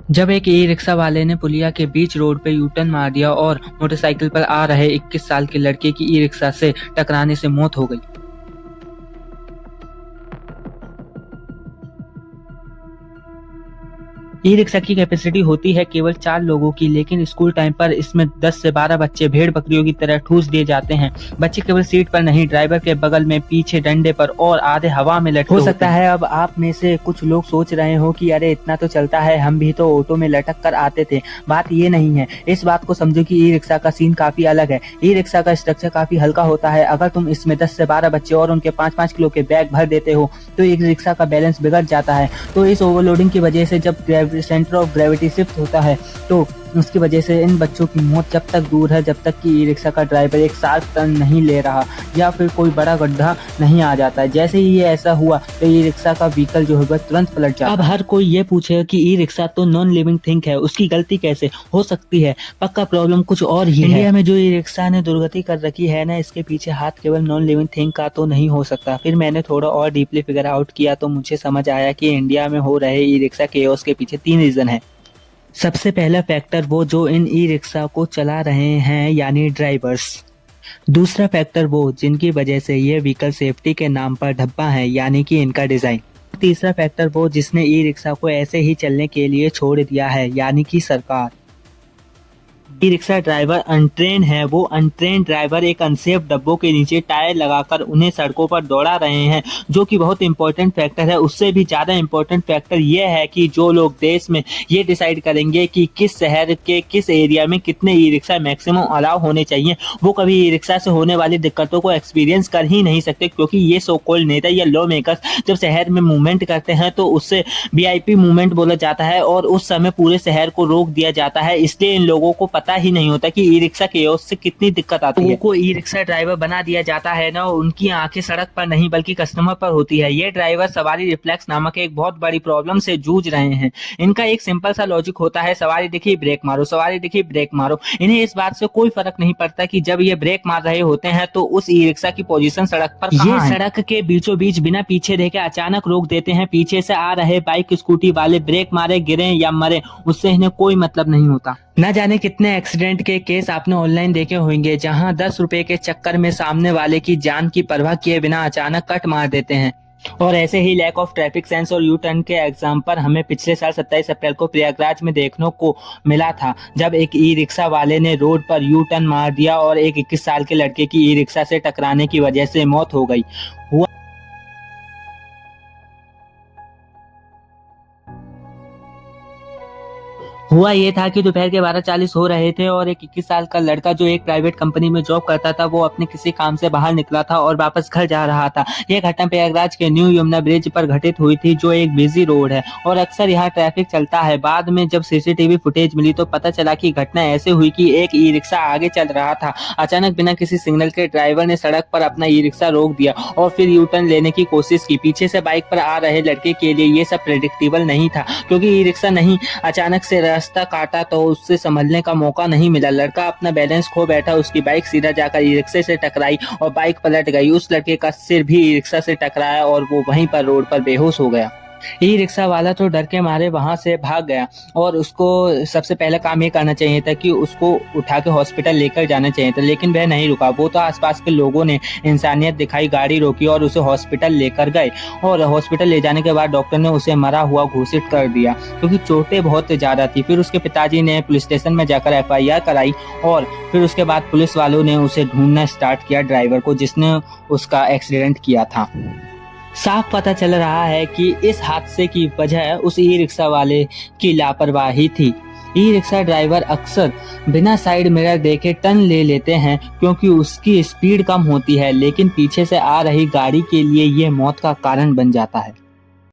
जब एक e rickshaw वाले ने पुलिया के बीच रोड पे यू टर्न मार दिया और मोटरसाइकिल पर आ रहे 21 साल के लड़के की ई रिक्शा से टकराने से मौत हो गई। ई रिक्शा की कैपेसिटी होती है केवल 4 लोगों की, लेकिन स्कूल टाइम पर इसमें 10 से 12 बच्चे भेड़ बकरियों की तरह ठूस दिए जाते हैं। बच्चे केवल सीट पर नहीं, ड्राइवर के बगल में, पीछे डंडे पर और आधे हवा में लटके। हो सकता है अब आप में से कुछ लोग सोच रहे हो कि अरे इतना तो चलता है, हम भी तो ऑटो में लटक कर आते थे। बात ये नहीं है, इस बात को समझो कि ई रिक्शा का सीन काफी अलग है। ई रिक्शा का स्ट्रक्चर काफी हल्का होता है। अगर तुम इसमें 10 से 12 बच्चे और उनके 5-5 किलो के बैग भर देते हो तो ई रिक्शा का बैलेंस बिगड़ जाता है। तो इस ओवरलोडिंग की वजह से जब सेंटर ऑफ ग्रेविटी शिफ्ट होता है तो उसकी वजह से इन बच्चों की मौत जब तक दूर है, जब तक कि ई रिक्शा का ड्राइवर एक शार्प टर्न नहीं ले रहा या फिर कोई बड़ा गड्ढा नहीं आ जाता है। जैसे ही ये ऐसा हुआ तो ई रिक्शा का व्हीकल जो है तुरंत पलट जाता है। अब हर कोई ये पूछेगा कि ई रिक्शा तो नॉन लिविंग थिंग है, उसकी गलती कैसे हो सकती है? पक्का प्रॉब्लम कुछ और ही है। इंडिया में जो ई रिक्शा ने दुर्गति कर रखी है ना, इसके पीछे हाथ केवल नॉन लिविंग थिंग का तो नहीं हो सकता। फिर मैंने थोड़ा और डीपली फिगर आउट किया तो मुझे समझ आया कि इंडिया में हो रहे ई रिक्शा केओस के पीछे 3 रीजन है। सबसे पहला फैक्टर वो जो इन ई रिक्शा को चला रहे हैं यानी ड्राइवर्स। दूसरा फैक्टर वो जिनकी वजह से ये व्हीकल सेफ्टी के नाम पर धब्बा है यानी कि इनका डिजाइन। तीसरा फैक्टर वो जिसने ई रिक्शा को ऐसे ही चलने के लिए छोड़ दिया है यानी कि सरकार। ई रिक्शा ड्राइवर अनट्रेन है। वो अनट्रेन ड्राइवर एक अनसेफ डब्बों के नीचे टायर लगाकर उन्हें सड़कों पर दौड़ा रहे हैं, जो कि बहुत इंपॉर्टेंट फैक्टर है। उससे भी ज्यादा इंपॉर्टेंट फैक्टर ये है कि जो लोग देश में ये डिसाइड करेंगे कि किस शहर के किस एरिया में कितने ई रिक्शा मैक्सिमम अलाउ होने चाहिए, वो कभी ई रिक्शा से होने वाली दिक्कतों को एक्सपीरियंस कर ही नहीं सकते, क्योंकि ये सो कॉल्ड नेता या लॉ मेकर्स जब शहर में मूवमेंट करते हैं तो उससे वीआईपी मूवमेंट बोला जाता है और उस समय पूरे शहर को रोक दिया जाता है। इसलिए इन लोगों को पता ही नहीं होता कि ई रिक्शा केओस से कितनी दिक्कत आती है। को ई रिक्शा ड्राइवर बना दिया जाता है ना, उनकी आंखें सड़क पर नहीं बल्कि कस्टमर पर होती है। ये ड्राइवर सवारी रिफ्लेक्स नामक एक बहुत बड़ी प्रॉब्लम से जूझ रहे हैं। इनका एक सिंपल सा लॉजिक होता है, सवारी दिखी ब्रेक मारो, सवारी दिखी ब्रेक मारो। इन्हें इस बात से कोई फर्क नहीं पड़ता कि जब ये ब्रेक मार रहे होते हैं तो उस ई रिक्शा की पोजीशन सड़क पर कहां है। सड़क के बीचों बीच बिना पीछे देखे अचानक रोक देते हैं। पीछे से आ रहे बाइक स्कूटी वाले ब्रेक मारे, गिरे या मरे, उससे इन्हें कोई मतलब नहीं होता। न जाने कितने एक्सीडेंट के केस आपने ऑनलाइन देखे होंगे जहां 10 रुपए के चक्कर में सामने वाले की जान की परवाह किए बिना अचानक कट मार देते हैं। और ऐसे ही लैक ऑफ ट्रैफिक सेंस और यू टर्न के एग्जाम पर हमें पिछले साल 27 अप्रैल को प्रयागराज में देखने को मिला था, जब एक ई रिक्शा वाले ने रोड पर यू टर्न मार दिया और एक 21 साल के लड़के की ई रिक्शा से टकराने की वजह से मौत हो गई। हुआ ये था कि दोपहर के 12:40 हो रहे थे और एक 21 साल का लड़का जो एक प्राइवेट कंपनी में जॉब करता था, वो अपने किसी काम से बाहर निकला था और वापस घर जा रहा था। ये घटना प्रयागराज के न्यू यमुना ब्रिज पर घटित हुई थी, जो एक बिजी रोड है और अक्सर यहाँ ट्रैफिक चलता है। बाद में जब सीसीटीवी फुटेज मिली तो पता चला कि घटना ऐसे हुई कि एक ई रिक्शा आगे चल रहा था। अचानक बिना किसी सिग्नल के ड्राइवर ने सड़क पर अपना ई रिक्शा रोक दिया और फिर यू टर्न लेने की कोशिश की। पीछे से बाइक पर आ रहे लड़के के लिए ये सब प्रेडिक्टेबल नहीं था, क्योंकि ई रिक्शा नहीं अचानक से रास्ता काटा तो उससे संभलने का मौका नहीं मिला। लड़का अपना बैलेंस खो बैठा, उसकी बाइक सीधा जाकर ई रिक्शे से टकराई और बाइक पलट गई। उस लड़के का सिर भी ई रिक्शा से टकराया और वो वहीं पर रोड पर बेहोश हो गया। ई रिक्शा वाला तो डर के मारे वहां से भाग गया और उसको सबसे पहला काम ये करना चाहिए था कि उसको उठा के हॉस्पिटल लेकर जाना चाहिए था, लेकिन वह नहीं रुका। वो तो आसपास के लोगों ने इंसानियत दिखाई, गाड़ी रोकी और उसे हॉस्पिटल लेकर गए और हॉस्पिटल ले जाने के बाद डॉक्टर ने उसे मरा हुआ घोषित कर दिया, क्योंकि चोटें बहुत ज्यादा थी। फिर उसके पिताजी ने पुलिस स्टेशन में जाकर FIR कराई और फिर उसके बाद पुलिस वालों ने उसे ढूंढना स्टार्ट किया, ड्राइवर को जिसने उसका एक्सीडेंट किया था। साफ पता चल रहा है कि इस हादसे की वजह उस ई रिक्शा वाले की लापरवाही थी। ई रिक्शा ड्राइवर अक्सर बिना साइड मिरर देखे टर्न ले लेते हैं क्योंकि उसकी स्पीड कम होती है, लेकिन पीछे से आ रही गाड़ी के लिए ये मौत का कारण बन जाता है।